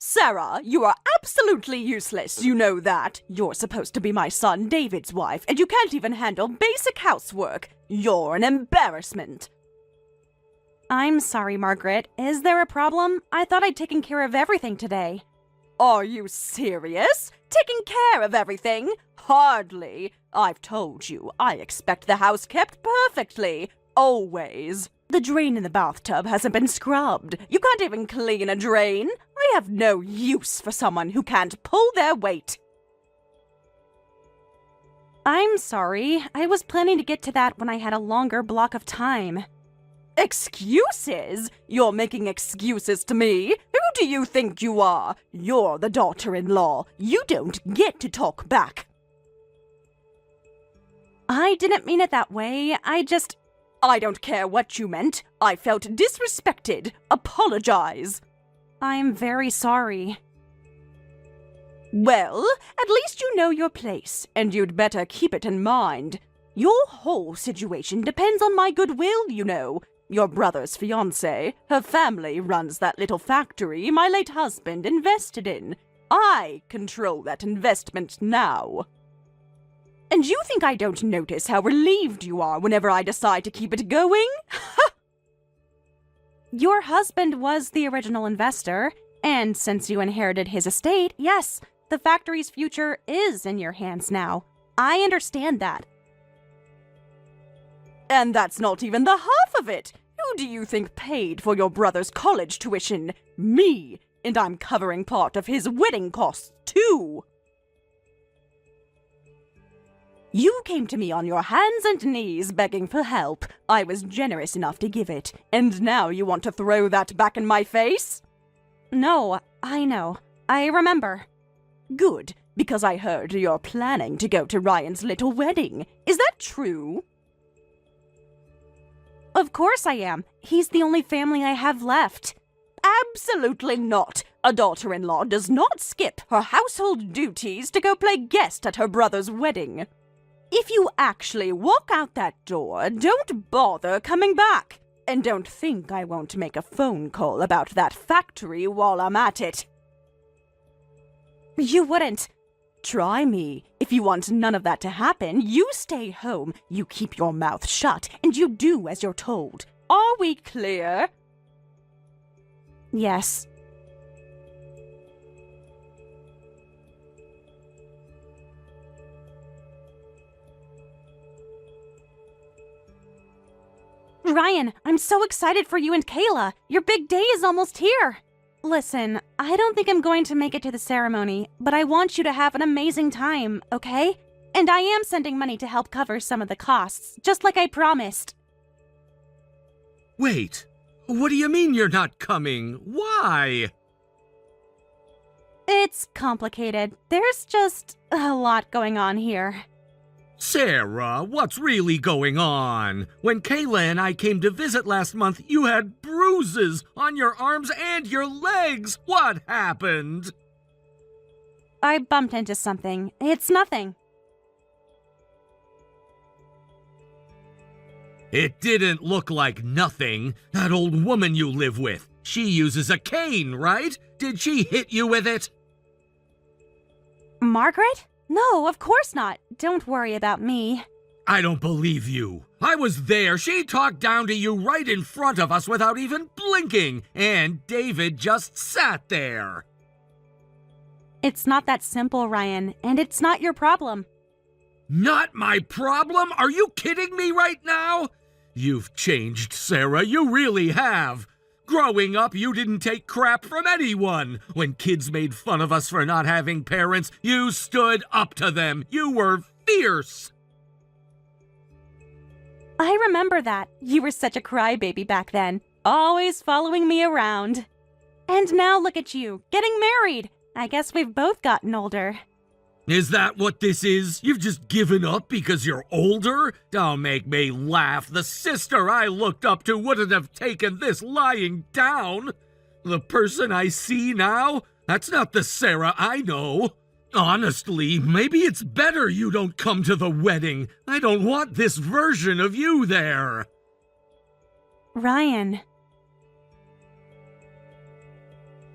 Sarah, you are absolutely useless, you know that. You're supposed to be my son David's wife, and you can't even handle basic housework. You're an embarrassment. I'm sorry, Margaret. Is there a problem? I thought I'd taken care of everything today. Are you serious? Taking care of everything? Hardly. I've told you, I expect the house kept perfectly. Always. The drain in the bathtub hasn't been scrubbed. You can't even clean a drain. I have no use for someone who can't pull their weight. I'm sorry. I was planning to get to that when I had a longer block of time. Excuses? You're making excuses to me? Who do you think you are? You're the daughter-in-law. You don't get to talk back. I didn't mean it that way. I don't care what you meant. I felt disrespected. Apologize. I'm very sorry. Well, at least you know your place, and you'd better keep it in mind. Your whole situation depends on my goodwill, you know. Your brother's fiancée, her family runs that little factory my late husband invested in. I control that investment now. And you think I don't notice how relieved you are whenever I decide to keep it going? Your husband was the original investor, and since you inherited his estate, yes, the factory's future is in your hands now. I understand that. And that's not even the half of it. Who do you think paid for your brother's college tuition? Me. And I'm covering part of his wedding costs, too. You came to me on your hands and knees begging for help. I was generous enough to give it. And now you want to throw that back in my face? No, I know. I remember. Good, because I heard you're planning to go to Ryan's little wedding. Is that true? Of course I am. He's the only family I have left. Absolutely not. A daughter-in-law does not skip her household duties to go play guest at her brother's wedding. If you actually walk out that door, don't bother coming back. And don't think I won't make a phone call about that factory while I'm at it. You wouldn't. Try me. If you want none of that to happen, you stay home, you keep your mouth shut, and you do as you're told. Are we clear? Yes. Ryan, I'm so excited for you and Kayla. Your big day is almost here. Listen, I don't think I'm going to make it to the ceremony, but I want you to have an amazing time, okay? And I am sending money to help cover some of the costs, just like I promised. Wait, what do you mean you're not coming? Why? It's complicated. There's just a lot going on here. Sarah, what's really going on? When Kayla and I came to visit last month, you had bruises on your arms and your legs. What happened? I bumped into something. It's nothing. It didn't look like nothing. That old woman you live with, she uses a cane, right? Did she hit you with it? Margaret? No, of course not. Don't worry about me. I don't believe you. I was there. She talked down to you right in front of us without even blinking, and David just sat there. It's not that simple, Ryan, and it's not your problem. Not my problem? Are you kidding me right now? You've changed, Sarah. You really have. Growing up, you didn't take crap from anyone. When kids made fun of us for not having parents, you stood up to them. You were fierce. I remember that. You were such a crybaby back then, always following me around. And now look at you, getting married. I guess we've both gotten older. Is that what this is? You've just given up because you're older? Don't make me laugh. The sister I looked up to wouldn't have taken this lying down. The person I see now? That's not the Sarah I know. Honestly, maybe it's better you don't come to the wedding. I don't want this version of you there.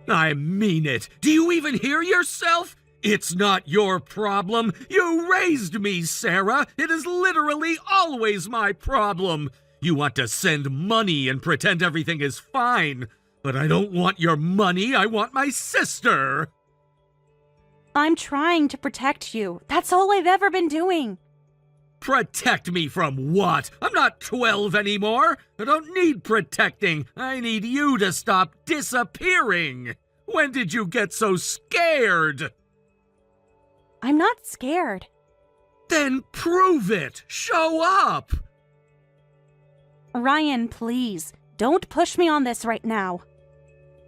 I mean it. Do you even hear yourself? It's not your problem. You raised me, Sarah. It is literally always my problem. You want to send money and pretend everything is fine. But I don't want your money. I want my sister. I'm trying to protect you. That's all I've ever been doing. Protect me from what? I'm not 12 anymore. I don't need protecting. I need you to stop disappearing. When did you get so scared? I'm not scared. Then prove it. Show up. Ryan, please. Don't push me on this right now.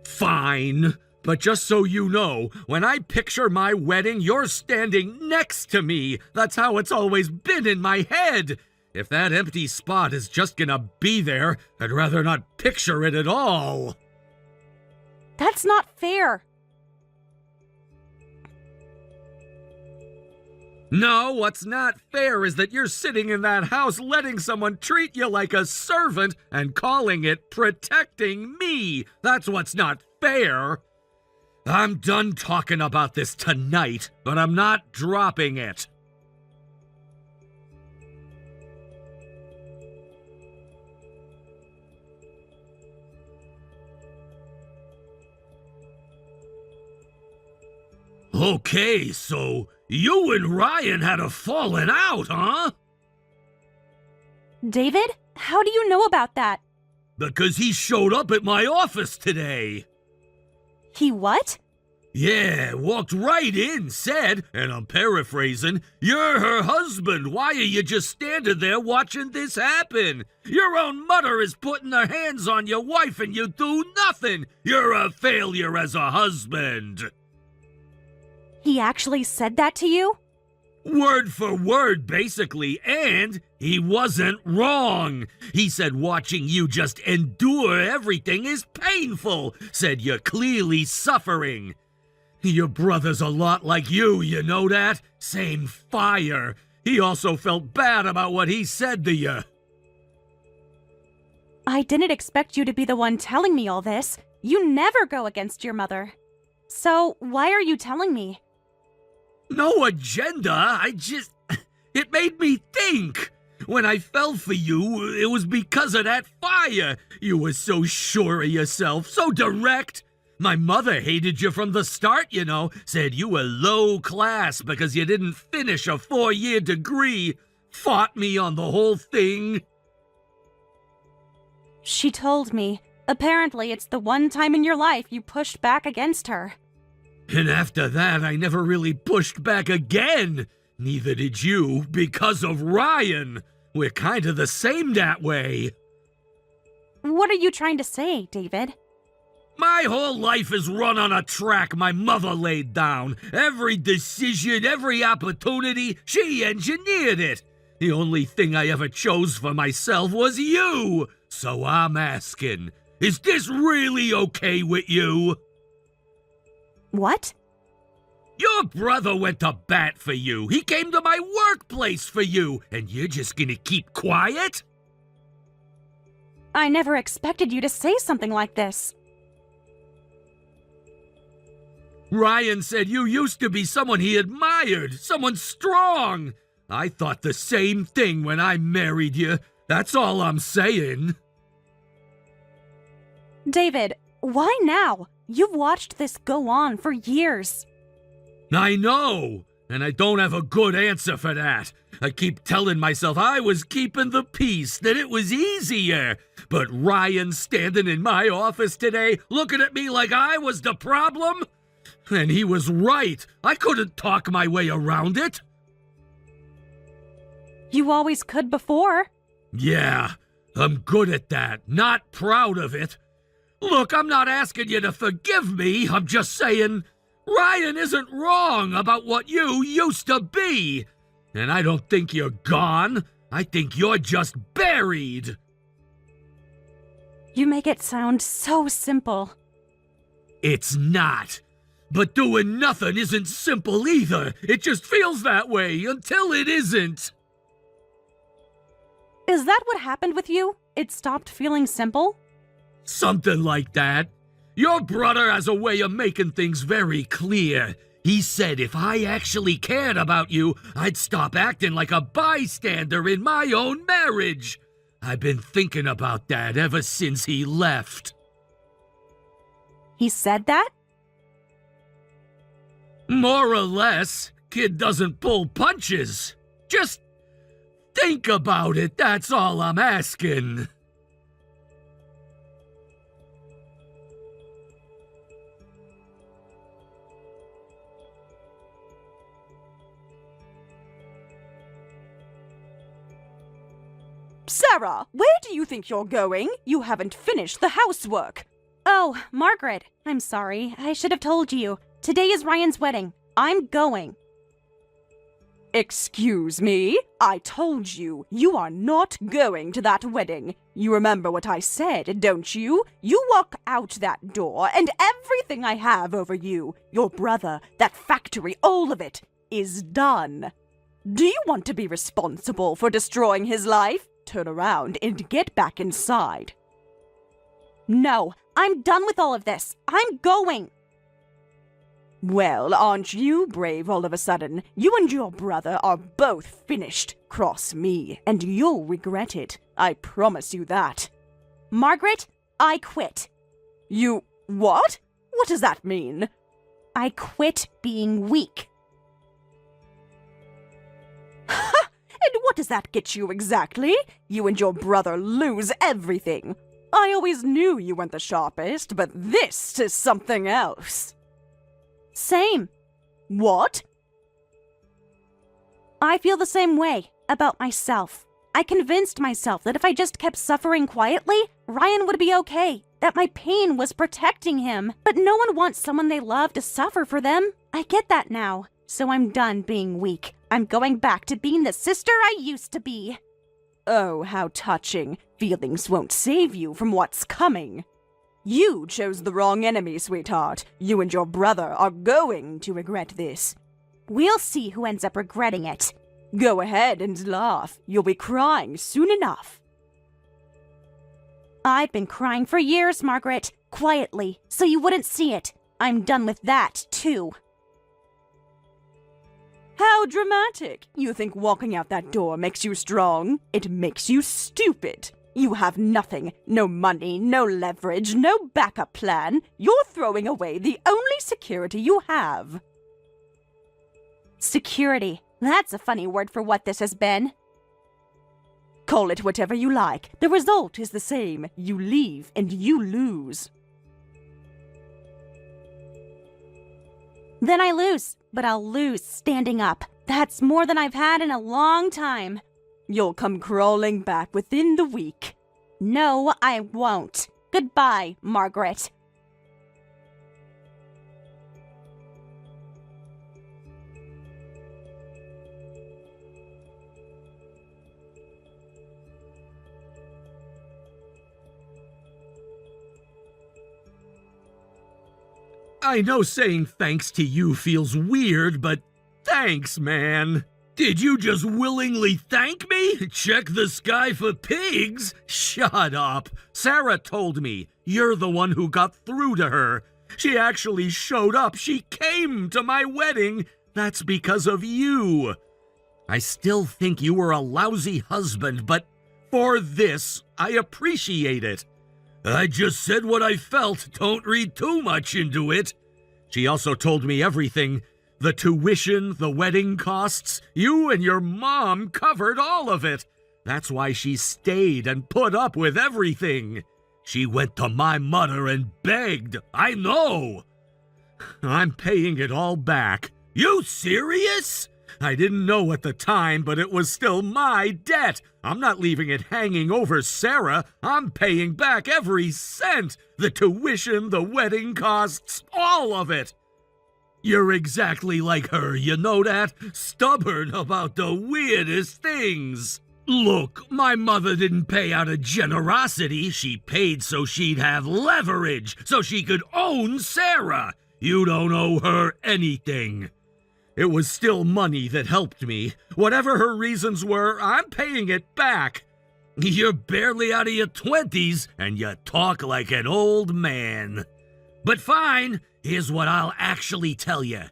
Fine. But just so you know, when I picture my wedding, you're standing next to me. That's how it's always been in my head. If that empty spot is just gonna be there, I'd rather not picture it at all. That's not fair. No, what's not fair is that you're sitting in that house letting someone treat you like a servant and calling it protecting me. That's what's not fair. I'm done talking about this tonight, but I'm not dropping it. Okay, so you and Ryan had a falling out, huh? David, how do you know about that? Because he showed up at my office today. He what? Yeah, walked right in, said, and I'm paraphrasing, "You're her husband. Why are you just standing there watching this happen? Your own mother is putting her hands on your wife and you do nothing. You're a failure as a husband." He actually said that to you? Word for word, basically, and he wasn't wrong. He said watching you just endure everything is painful. Said you're clearly suffering. Your brother's a lot like you know that? Same fire. He also felt bad about what he said to you. I didn't expect you to be the one telling me all this. You never go against your mother. So, why are you telling me? No agenda, it made me think. When I fell for you, it was because of that fire. You were so sure of yourself, so direct. My mother hated you from the start, said you were low class because you didn't finish a 4-year degree. Fought me on the whole thing. She told me. Apparently, it's the one time in your life you pushed back against her. And after that, I never really pushed back again. Neither did you, because of Ryan. We're kind of the same that way. What are you trying to say, David? My whole life is run on a track my mother laid down. Every decision, every opportunity, she engineered it. The only thing I ever chose for myself was you. So I'm asking, is this really okay with you? What? Your brother went to bat for you. He came to my workplace for you, and you're just gonna keep quiet? I never expected you to say something like this. Ryan said you used to be someone he admired, someone strong. I thought the same thing when I married you. That's all I'm saying. David, why now? You've watched this go on for years. I know, and I don't have a good answer for that. I keep telling myself I was keeping the peace, that it was easier. But Ryan standing in my office today, looking at me like I was the problem? And he was right. I couldn't talk my way around it. You always could before. Yeah, I'm good at that, not proud of it. Look, I'm not asking you to forgive me. I'm just saying, Ryan isn't wrong about what you used to be. And I don't think you're gone. I think you're just buried. You make it sound so simple. It's not. But doing nothing isn't simple either. It just feels that way until it isn't. Is that what happened with you? It stopped feeling simple? Something like that. Your brother has a way of making things very clear. He said if I actually cared about you, I'd stop acting like a bystander in my own marriage. I've been thinking about that ever since he left. He said that? More or less. Kid doesn't pull punches. Just think about it, that's all I'm asking. Sarah, where do you think you're going? You haven't finished the housework. Oh, Margaret, I'm sorry. I should have told you. Today is Ryan's wedding. I'm going. Excuse me? I told you, you are not going to that wedding. You remember what I said, don't you? You walk out that door, and everything I have over you, your brother, that factory, all of it, is done. Do you want to be responsible for destroying his life? Turn around and get back inside. No, I'm done with all of this. I'm going. Well, aren't you brave all of a sudden? You and your brother are both finished. Cross me, and you'll regret it. I promise you that. Margaret, I quit. You what? What does that mean? I quit being weak. And what does that get you exactly? You and your brother lose everything. I always knew you weren't the sharpest, but this is something else. Same. What? I feel the same way about myself. I convinced myself that if I just kept suffering quietly, Ryan would be okay, that my pain was protecting him. But no one wants someone they love to suffer for them. I get that now, so I'm done being weak. I'm going back to being the sister I used to be. Oh, how touching. Feelings won't save you from what's coming. You chose the wrong enemy, sweetheart. You and your brother are going to regret this. We'll see who ends up regretting it. Go ahead and laugh. You'll be crying soon enough. I've been crying for years, Margaret. Quietly, so you wouldn't see it. I'm done with that, too. How dramatic. You think walking out that door makes you strong? It makes you stupid. You have nothing. No money, no leverage, no backup plan. You're throwing away the only security you have. Security. That's a funny word for what this has been. Call it whatever you like. The result is the same. You leave and you lose. Then I lose, but I'll lose standing up. That's more than I've had in a long time. You'll come crawling back within the week. No, I won't. Goodbye, Margaret. I know saying thanks to you feels weird, but thanks, man. Did you just willingly thank me? Check the sky for pigs? Shut up. Sarah told me you're the one who got through to her. She actually showed up. She came to my wedding. That's because of you. I still think you were a lousy husband, but for this, I appreciate it. I just said what I felt. Don't read too much into it. She also told me everything. The tuition, the wedding costs. You and your mom covered all of it. That's why she stayed and put up with everything. She went to my mother and begged. I know. I'm paying it all back. You serious? I didn't know at the time, but it was still my debt. I'm not leaving it hanging over Sarah. I'm paying back every cent. The tuition, the wedding costs, all of it. You're exactly like her, you know that? Stubborn about the weirdest things. Look, my mother didn't pay out of generosity. She paid so she'd have leverage, so she could own Sarah. You don't owe her anything. It was still money that helped me. Whatever her reasons were, I'm paying it back. You're barely out of your 20s, and you talk like an old man. But fine, here's what I'll actually tell you.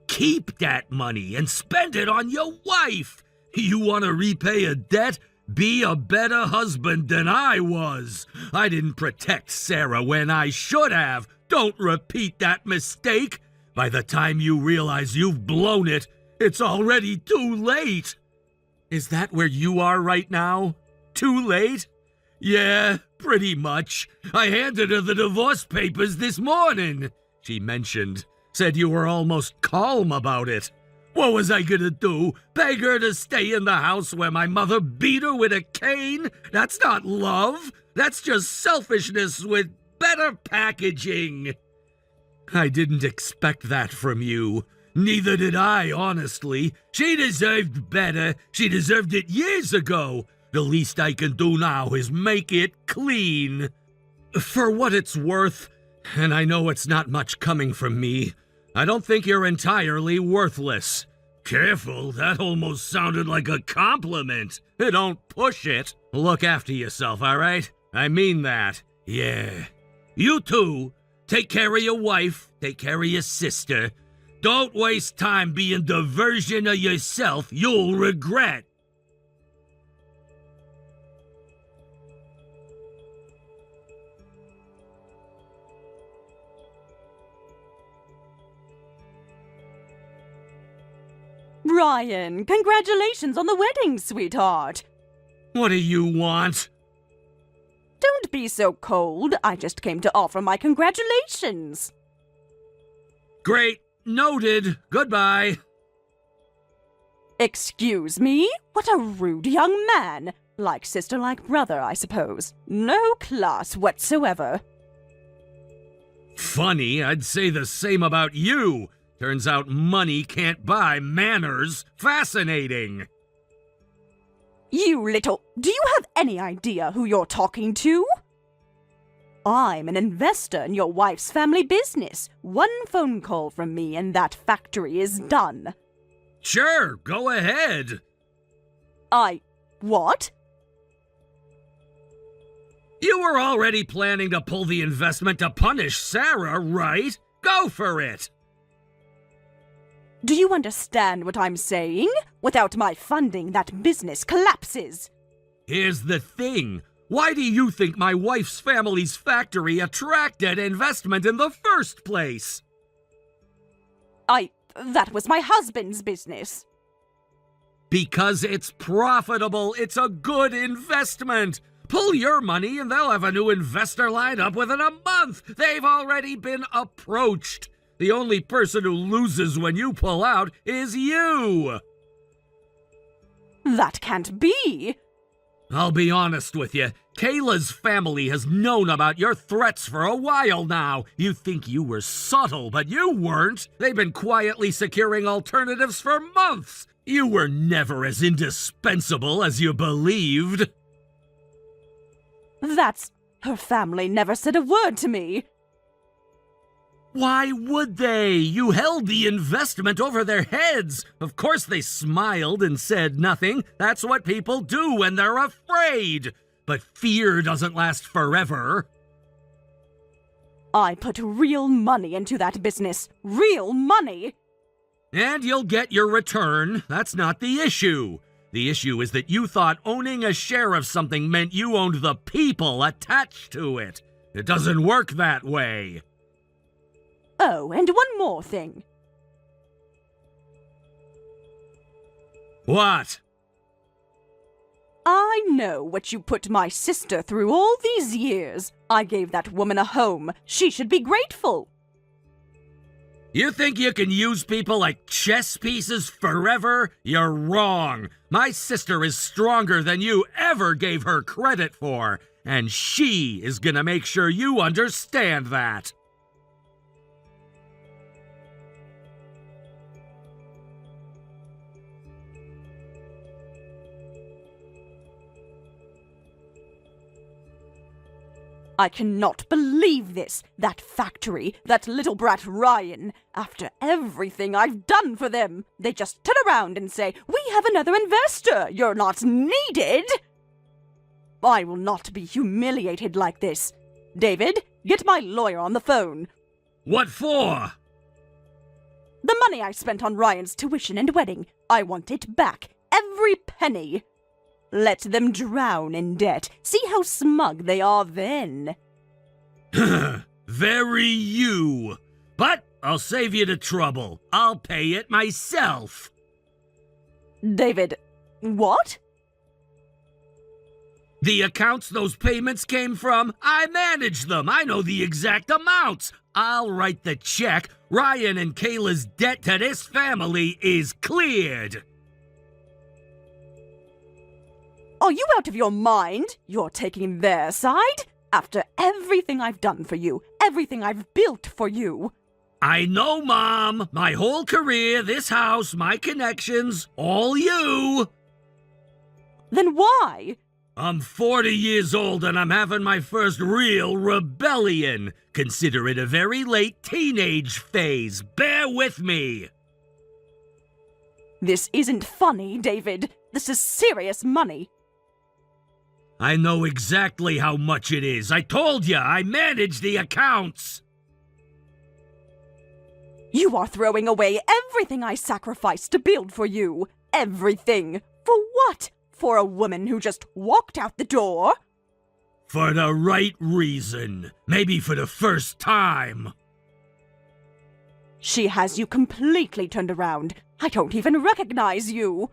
Keep that money and spend it on your wife. You want to repay a debt? Be a better husband than I was. I didn't protect Sarah when I should have. Don't repeat that mistake. By the time you realize you've blown it, it's already too late. Is that where you are right now? Too late? Yeah, pretty much. I handed her the divorce papers this morning. She mentioned. Said you were almost calm about it. What was I gonna do? Beg her to stay in the house where my mother beat her with a cane? That's not love. That's just selfishness with better packaging. I didn't expect that from you. Neither did I, honestly. She deserved better. She deserved it years ago. The least I can do now is make it clean. For what it's worth, and I know it's not much coming from me, I don't think you're entirely worthless. Careful, that almost sounded like a compliment. Don't push it. Look after yourself, all right? I mean that. Yeah. You too. Take care of your wife. Take care of your sister. Don't waste time being the version of yourself you'll regret. Ryan, congratulations on the wedding, sweetheart. What do you want? Don't be so cold. I just came to offer my congratulations. Great. Noted. Goodbye. Excuse me? What a rude young man. Like sister, like brother, I suppose. No class whatsoever. Funny, I'd say the same about you. Turns out money can't buy manners. Fascinating. You little... Do you have any idea who you're talking to? I'm an investor in your wife's family business. One phone call from me and that factory is done. Sure, go ahead. What? You were already planning to pull the investment to punish Sarah, right? Go for it. Do you understand what I'm saying? Without my funding, that business collapses. Here's the thing. Why do you think my wife's family's factory attracted investment in the first place? That was my husband's business. Because it's profitable. It's a good investment. Pull your money and they'll have a new investor lined up within a month. They've already been approached. The only person who loses when you pull out is you. That can't be. I'll be honest with you. Kayla's family has known about your threats for a while now. You think you were subtle, but you weren't. They've been quietly securing alternatives for months. You were never as indispensable as you believed. Her family never said a word to me. Why would they? You held the investment over their heads. Of course they smiled and said nothing. That's what people do when they're afraid. But fear doesn't last forever. I put real money into that business. Real money! And you'll get your return. That's not the issue. The issue is that you thought owning a share of something meant you owned the people attached to it. It doesn't work that way. Oh, and one more thing. What? I know what you put my sister through all these years. I gave that woman a home. She should be grateful. You think you can use people like chess pieces forever? You're wrong. My sister is stronger than you ever gave her credit for, and she is gonna make sure you understand that. I cannot believe this. That factory, that little brat Ryan. After everything I've done for them, they just turn around and say, "We have another investor. You're not needed." I will not be humiliated like this. David, get my lawyer on the phone. What for? The money I spent on Ryan's tuition and wedding, I want it back. Every penny. Let them drown in debt. See how smug they are then. Very you. But I'll save you the trouble. I'll pay it myself. David, what? The accounts those payments came from, I manage them. I know the exact amounts. I'll write the check. Ryan and Kayla's debt to this family is cleared. Are you out of your mind? You're taking their side? After everything I've done for you, everything I've built for you. I know, Mom. My whole career, this house, my connections, all you. Then why? I'm 40 years old and I'm having my first real rebellion. Consider it a very late teenage phase. Bear with me. This isn't funny, David. This is serious money. I know exactly how much it is. I told you, I manage the accounts. You are throwing away everything I sacrificed to build for you. Everything. For what? For a woman who just walked out the door? For the right reason. Maybe for the first time. She has you completely turned around. I don't even recognize you.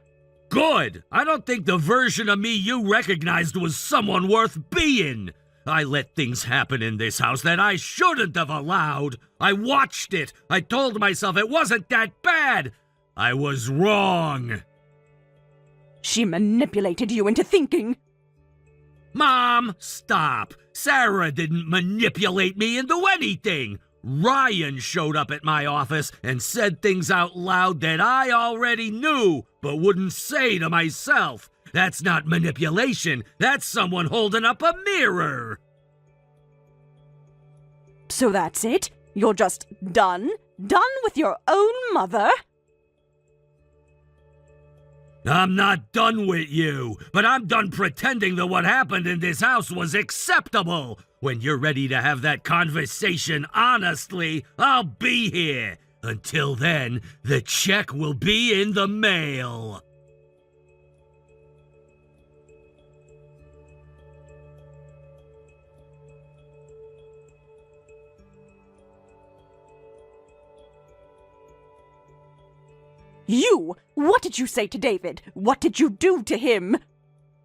Good! I don't think the version of me you recognized was someone worth being. I let things happen in this house that I shouldn't have allowed. I watched it. I told myself it wasn't that bad. I was wrong. She manipulated you into thinking. Mom, stop. Sarah didn't manipulate me into anything. Ryan showed up at my office and said things out loud that I already knew, but wouldn't say to myself. That's not manipulation. That's someone holding up a mirror. So that's it? You're just done? Done with your own mother? I'm not done with you, but I'm done pretending that what happened in this house was acceptable. When you're ready to have that conversation honestly, I'll be here. Until then, the check will be in the mail. You! What did you say to David? What did you do to him?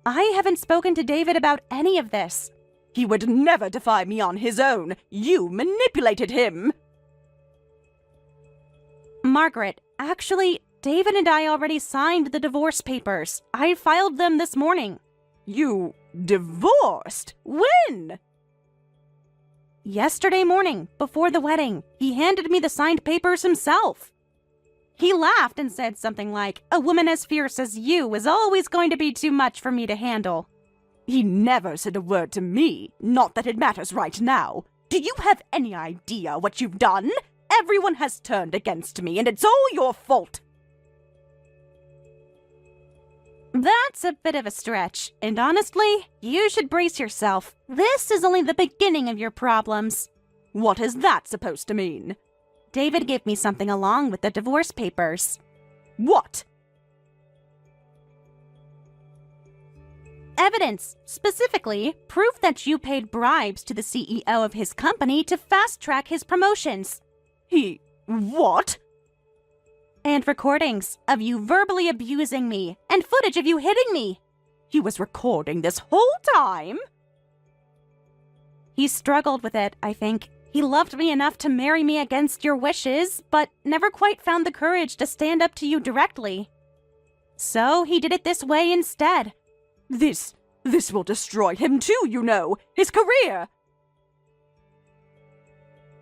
I haven't spoken to David about any of this. He would never defy me on his own. You manipulated him. Margaret, actually, David and I already signed the divorce papers. I filed them this morning. You divorced? When? Yesterday morning, before the wedding. He handed me the signed papers himself. He laughed and said something like, "A woman as fierce as you is always going to be too much for me to handle." He never said a word to me. Not that it matters right now. Do you have any idea what you've done? Everyone has turned against me, and it's all your fault. That's a bit of a stretch, and honestly, you should brace yourself. This is only the beginning of your problems. What is that supposed to mean? David gave me something along with the divorce papers. What? Evidence, specifically, proof that you paid bribes to the CEO of his company to fast-track his promotions. What? And recordings of you verbally abusing me, and footage of you hitting me. He was recording this whole time? He struggled with it, I think. He loved me enough to marry me against your wishes, but never quite found the courage to stand up to you directly. So he did it this way instead. This will destroy him too, you know. His career.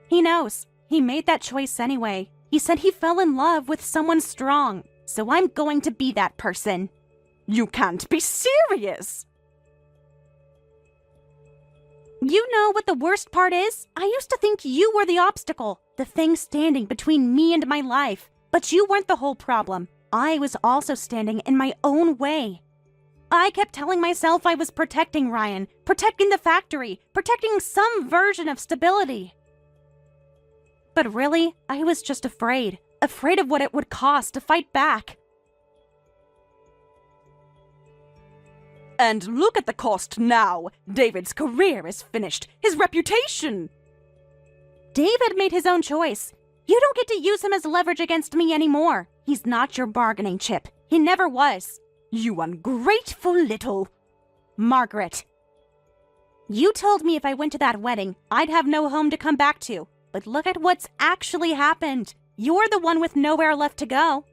He knows. He made that choice anyway. He said he fell in love with someone strong, so I'm going to be that person. You can't be serious. You know what the worst part is? I used to think you were the obstacle, the thing standing between me and my life. But you weren't the whole problem. I was also standing in my own way. I kept telling myself I was protecting Ryan, protecting the factory, protecting some version of stability. But really, I was just afraid. Afraid of what it would cost to fight back. And look at the cost now. David's career is finished. His reputation. David made his own choice. You don't get to use him as leverage against me anymore. He's not your bargaining chip. He never was. You ungrateful little... Margaret. You told me if I went to that wedding, I'd have no home to come back to. But look at what's actually happened. You're the one with nowhere left to go.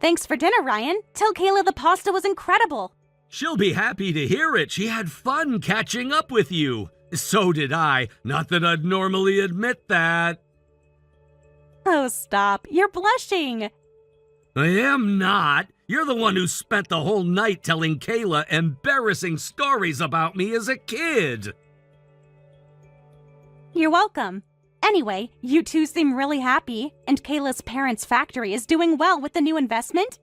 Thanks for dinner, Ryan. Tell Kayla the pasta was incredible. She'll be happy to hear it. She had fun catching up with you. So did I. Not that I'd normally admit that. Oh, stop. You're blushing. I am not. You're the one who spent the whole night telling Kayla embarrassing stories about me as a kid. You're welcome. Anyway, you two seem really happy, and Kayla's parents' factory is doing well with the new investment?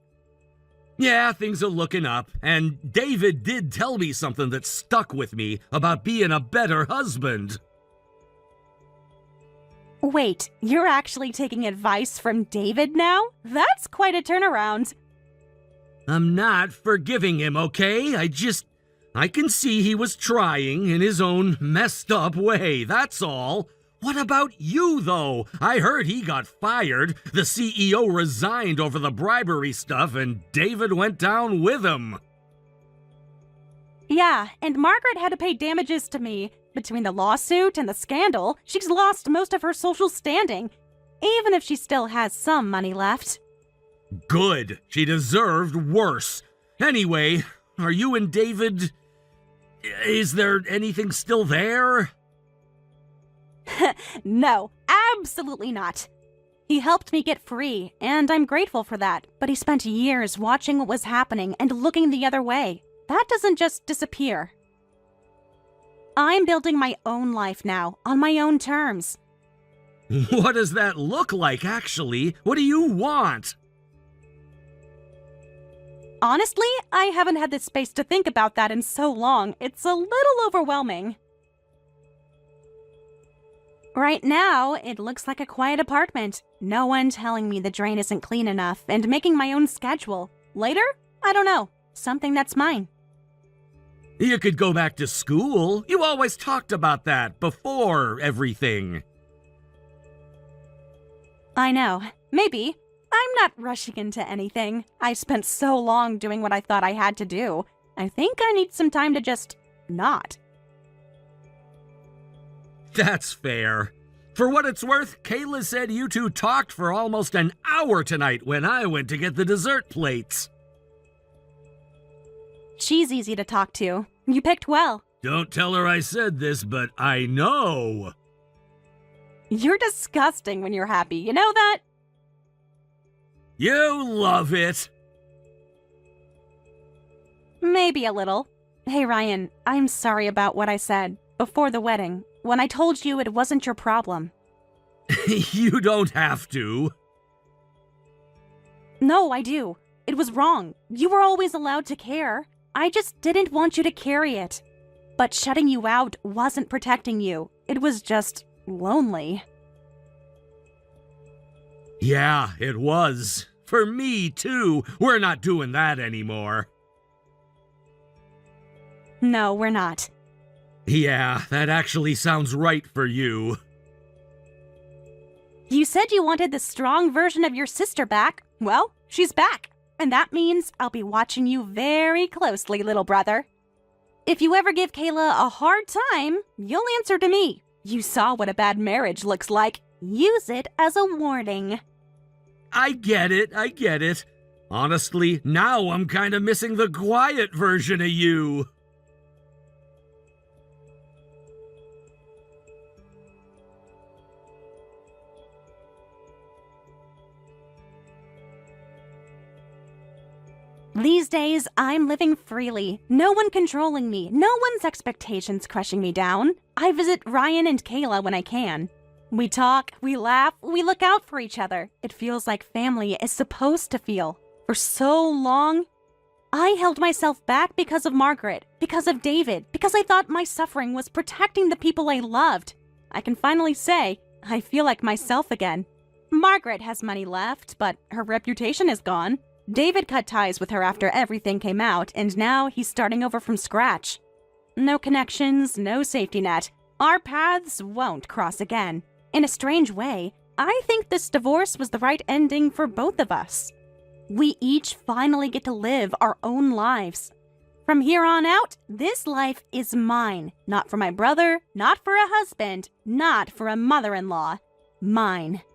Yeah, things are looking up, and David did tell me something that stuck with me about being a better husband. Wait, you're actually taking advice from David now? That's quite a turnaround. I'm not forgiving him, okay? I can see he was trying in his own messed up way, that's all. What about you, though? I heard he got fired. The CEO resigned over the bribery stuff, and David went down with him. Yeah, and Margaret had to pay damages to me. Between the lawsuit and the scandal, she's lost most of her social standing, even if she still has some money left. Good. She deserved worse. Anyway, are you and David... Is there anything still there? No, absolutely not. He helped me get free, and I'm grateful for that, but he spent years watching what was happening and looking the other way. That doesn't just disappear. I'm building my own life now, on my own terms. What does that look like, actually? What do you want? Honestly, I haven't had the space to think about that in so long. It's a little overwhelming. Right now, it looks like a quiet apartment. No one telling me the drain isn't clean enough, and making my own schedule. Later? I don't know. Something that's mine. You could go back to school. You always talked about that before everything. I know. Maybe. I'm not rushing into anything. I spent so long doing what I thought I had to do. I think I need some time to just not. That's fair. For what it's worth, Kayla said you two talked for almost an hour tonight when I went to get the dessert plates. She's easy to talk to. You picked well. Don't tell her I said this, but I know. You're disgusting when you're happy, you know that? You love it. Maybe a little. Hey Ryan, I'm sorry about what I said before the wedding, when I told you it wasn't your problem. You don't have to. No, I do. It was wrong. You were always allowed to care. I just didn't want you to carry it. But shutting you out wasn't protecting you. It was just lonely. Yeah, it was. For me, too. We're not doing that anymore. No, we're not. Yeah, that actually sounds right for you. You said you wanted the strong version of your sister back. Well, she's back. And that means I'll be watching you very closely, little brother. If you ever give Kayla a hard time, you'll answer to me. You saw what a bad marriage looks like. Use it as a warning. I get it. Honestly, now I'm kind of missing the quiet version of you. These days, I'm living freely. No one controlling me. No one's expectations crushing me down. I visit Ryan and Kayla when I can. We talk, we laugh, we look out for each other. It feels like family is supposed to feel. For so long, I held myself back because of Margaret, because of David, because I thought my suffering was protecting the people I loved. I can finally say, I feel like myself again. Margaret has money left, but her reputation is gone. David cut ties with her after everything came out, and now he's starting over from scratch. No connections, no safety net. Our paths won't cross again. In a strange way, I think this divorce was the right ending for both of us. We each finally get to live our own lives. From here on out, this life is mine. Not for my brother, not for a husband, not for a mother-in-law. Mine.